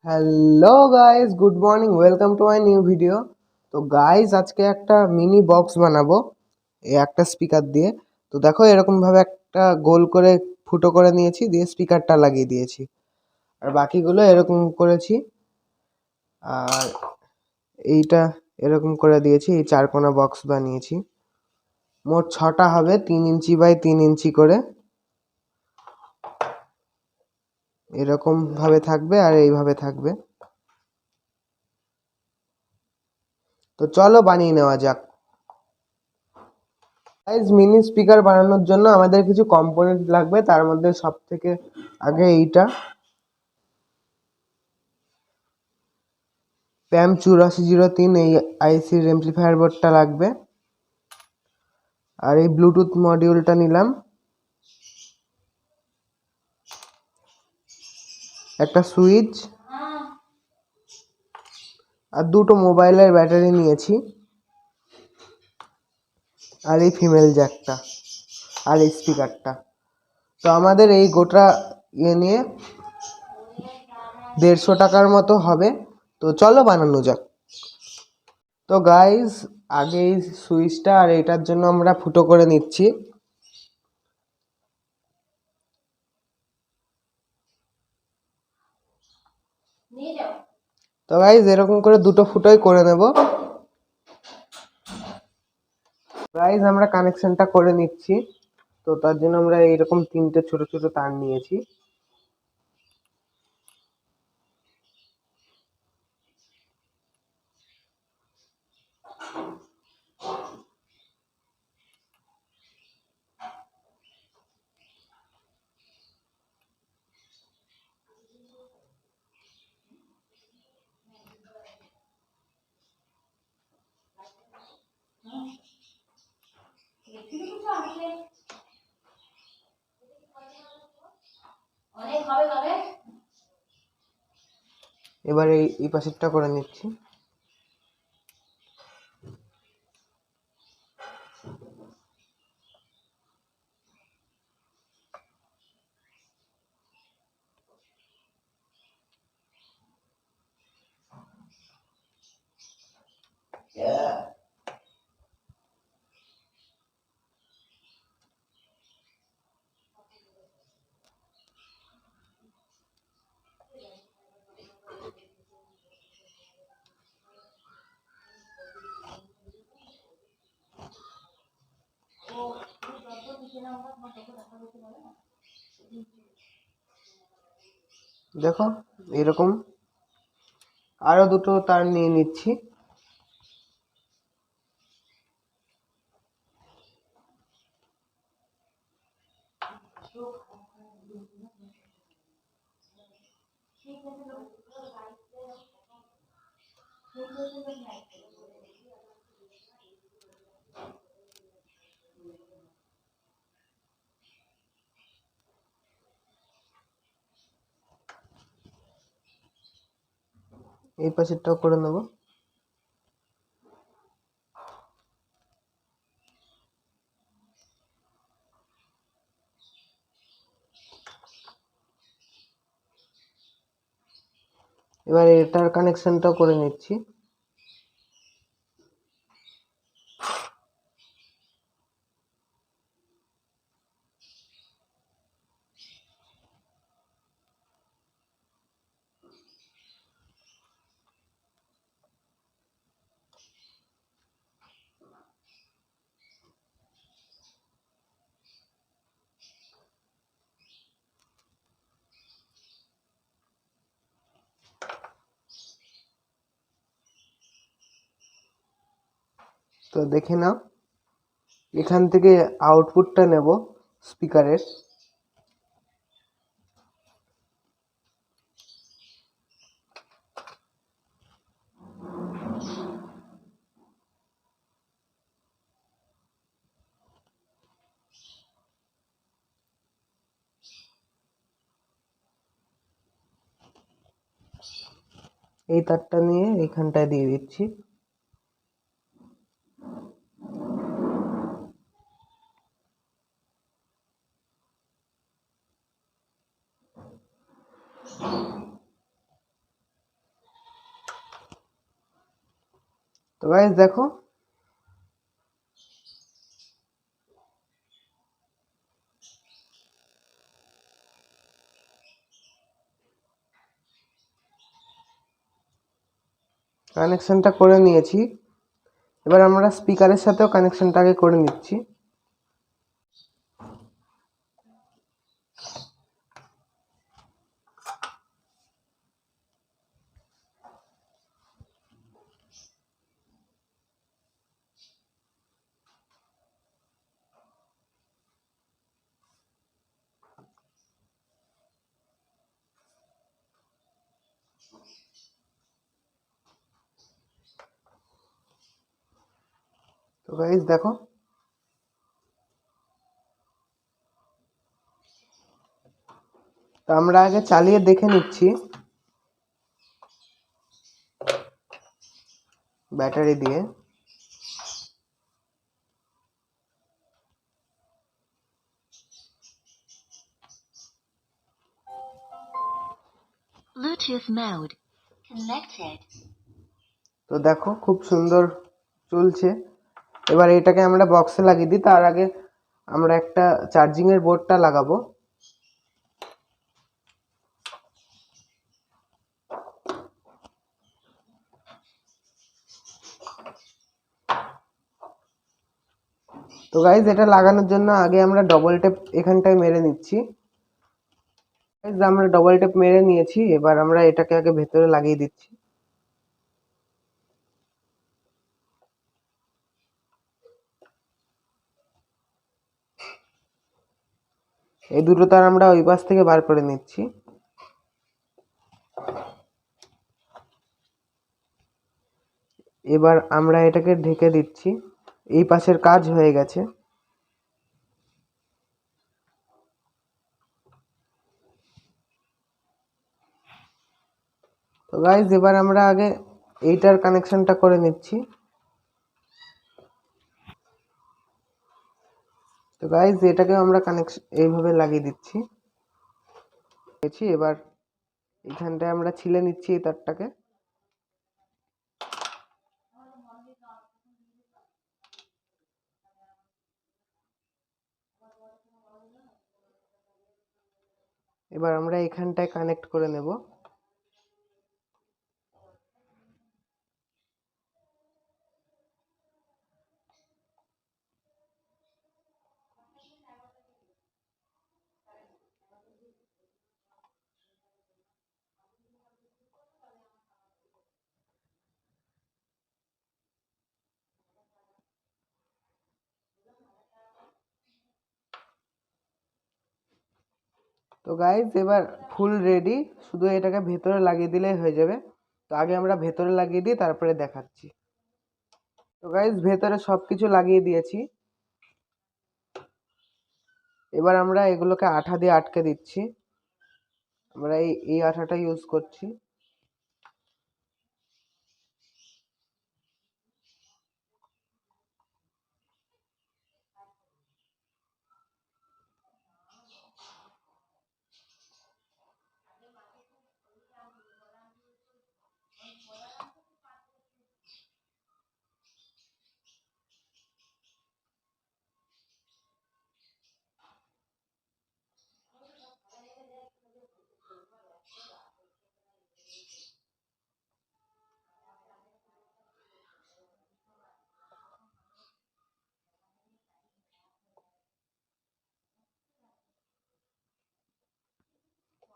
Hello guys, good morning, welcome to my new video. তো guys, আজকে একটা mini box বানাবো এই একটা স্পিকার দিয়ে। তো দেখো, এরকম ভাবে একটা গোল করে ফুটো করে নিয়েছি, দিয়ে স্পিকারটা লাগিয়ে দিয়েছি। আর বাকিগুলো এরকম করেছি। আর এইটা এরকম করে দিয়েছি, এই চারকোনা বক্স বানিয়েছি। মোট 6টা হবে, 3 ইঞ্চি বাই 3 ইঞ্চি করে। এরকম ভাবে থাকবে আর এইভাবে থাকবে। তো চলো বানিয়ে নেওয়া যাক। গাইস, মিনি স্পিকার বানানোর জন্য আমাদের কিছু কম্পোনেন্ট লাগবে। তার মধ্যে সব থেকে আগে এইটা প্যাম 8403, এই আইসির এমপ্লিফায়ার বোর্ডটা লাগবে। আর এই ব্লুটুথ মডিউলটা নিলাম, একটা সুইচ আর দুটো মোবাইলের ব্যাটারি নিয়েছি, আর এই ফিমেল জ্যাকটা আর এই স্পিকারটা। তো আমাদের এই গোটা নিয়ে 150 টাকার মতো হবে। তো চলো বানানো যাক। তো গাইস, আগে এই সুইচটা আর এটার জন্য আমরা ফুটো করে নিচ্ছি। তো গাইস, এরকম করে দুটো ফুটোই করে নেব। গাইস, আমরা কানেকশনটা করে নিচ্ছি। তো তার জন্য আমরা এইরকম 3টে ছোট ছোট তার নিয়েছি। এবার এই পাশেরটা করে নিচ্ছি। দেখো, এরকম আরো দুটো তার নিয়ে নিচ্ছি। এই পাশেরটাও করে নেব। এবার এটার কানেকশনটাও করে নিচ্ছি। তো দেখে নাও, এখান থেকে আউটপুটটা নেব স্পিকারের। এই তারটা নিয়ে এইখানটায় দিয়ে দিচ্ছি। তো গাইস দেখো কানেকশনটা করে নিয়েছি। এবার আমরা স্পিকারের সাথেও কানেকশনটা আগে করে নিচ্ছি। তো গাইস দেখো তো আমরা আগে চালিয়ে দেখে নিচ্ছি ব্যাটারি দিয়ে। Bluetooth mode connected. তো দেখো খুব সুন্দর চলছে। এবার এটাকে আমরা বক্সে লাগিয়ে দিই। তার আগে আমরা একটা চার্জিং এর বোর্ডটা লাগাবো। তো গাইজ এটা লাগানোর জন্য আগে আমরা ডবল টেপ এখানটায় মেরে নিচ্ছি। গাইজ আমরা ডবল টেপ মেরে নিয়েছি। এবার আমরা এটাকে আগে ভেতরে লাগিয়ে দিচ্ছি। এই দুটো তার আমরা ওই পাশ থেকে বার করে নিচ্ছি। এবার আমরা এটাকে ঢেকে দিচ্ছি। এই পাশের কাজ হয়ে গেছে। তো গাইজ এবার আমরা আগে এইটার কানেকশনটা করে নিচ্ছি। তো গাইজ এটাকে আমরা কানেকশন এইভাবে লাগিয়ে দিচ্ছি। এবার এখানটায় আমরা ছিলে নিচ্ছি এই তারটাকে। এবার আমরা এখানটায় কানেক্ট করে নেব। তো গাইজ এবার ফুল রেডি, শুধু এটাকে ভেতরে লাগিয়ে দিলেই হয়ে যাবে। তো আগে আমরা ভেতরে লাগিয়ে দিই, তারপরে দেখাচ্ছি। তো গাইজ ভেতরে সবকিছু লাগিয়ে দিয়েছি। এবার আমরা এগুলোকে আঠা দিয়ে আটকে দিচ্ছি। আমরা এই আঠাটা ইউজ করছি।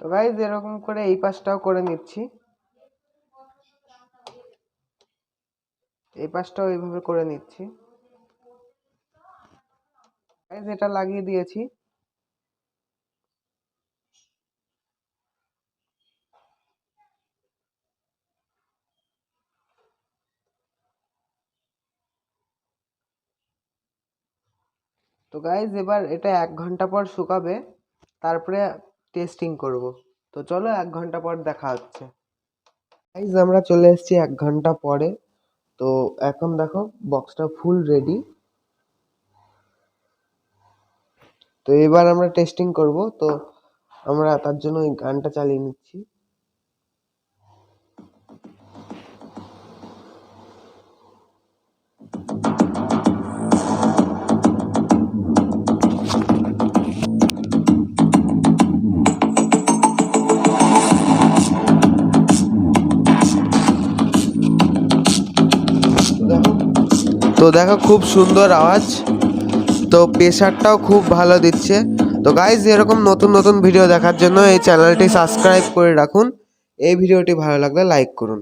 তো গাইজ এরকম করে এই পাশটাও করে নিচ্ছি। এই পাশটাও এইভাবে করে নিচ্ছি। গাইজ এটা লাগিয়ে দিয়েছি। তো গাইজ এবার এটা 1 ঘন্টা পর শুকাবে, তারপরে টেস্টিং করব। তো চলো 1 ঘন্টা পর দেখা হচ্ছে। গাইজ আমরা চলে এসেছি 1 ঘন্টা পরে। তো এখন দেখো বক্সটা ফুল রেডি। তো এবার আমরা টেস্টিং করব। তো আমরা তার জন্য এই গানটা চালিয়ে নিচ্ছি। তো দেখো খুব সুন্দর আওয়াজ, তো প্রেসারটাও খুব ভালো দিচ্ছে। তো গাইজ এরকম নতুন নতুন ভিডিও দেখার জন্য এই চ্যানেলটি সাবস্ক্রাইব করে রাখুন। এই ভিডিওটি ভালো লাগলে লাইক করুন।